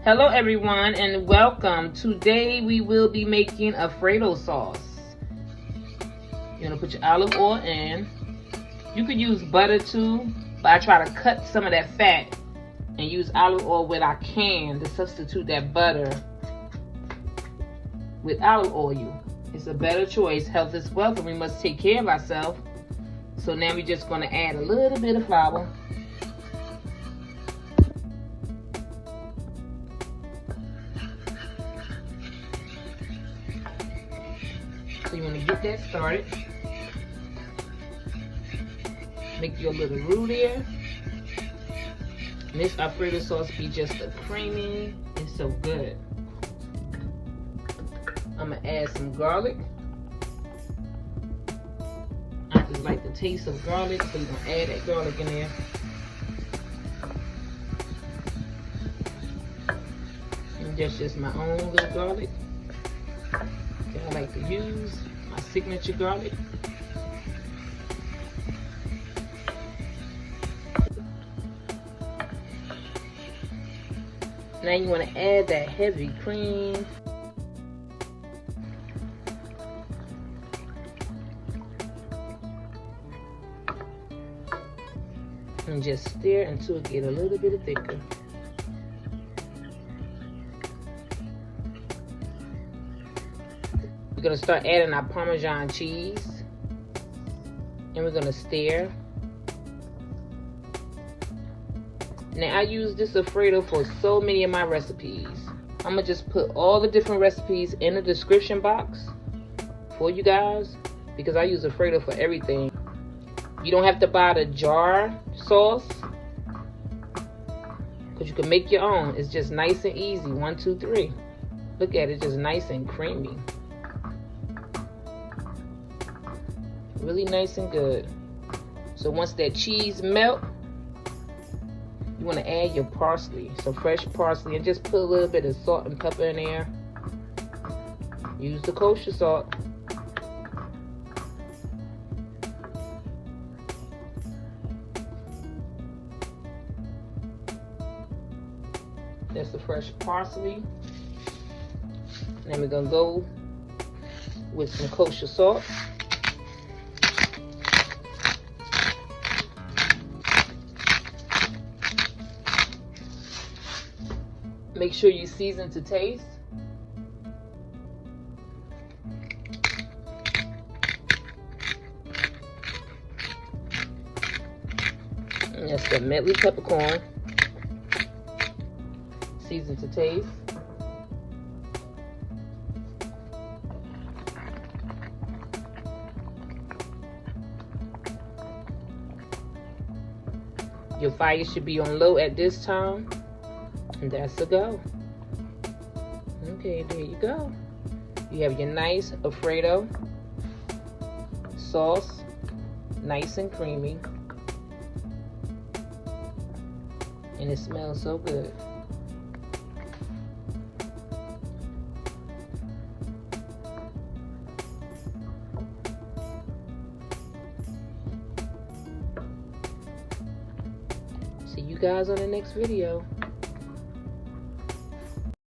Hello everyone and welcome. Today we will be making Alfredo sauce. You're gonna put your olive oil in. You could use butter too, but I try to cut some of that fat and use olive oil when I can to substitute that butter with olive oil. It's a better choice. Health is wealth and we must take care of ourselves. So now we're just gonna add a little bit of flour. So you want to get that started. Make your little roux there. And this Alfredo sauce be just a creamy. It's so good. I'm going to add some garlic. I just like the taste of garlic, so you're going to add that garlic in there. And that's just my own little garlic. I like to use my signature garlic. Now you want to add that heavy cream. And just stir until it gets a little bit thicker. We're going to start adding our Parmesan cheese. And we're going to stir. Now I use this Alfredo for so many of my recipes. I'm going to just put all the different recipes in the description box for you guys, because I use Alfredo for everything. You don't have to buy the jar sauce, because you can make your own. It's just nice and easy. 1, 2, 3. Look at it, just nice and creamy. Really nice and good. So once that cheese melt, you want to add your parsley. So fresh parsley, and just put a little bit of salt and pepper in there. Use the kosher salt. That's the fresh parsley. And then we're going to go with some kosher salt. Make sure you season to taste. And that's the medley peppercorn. Season to taste. Your fire should be on low at this time. And that's a go. Okay, there you go. You have your nice Alfredo sauce, nice and creamy. And it smells so good. See you guys on the next video.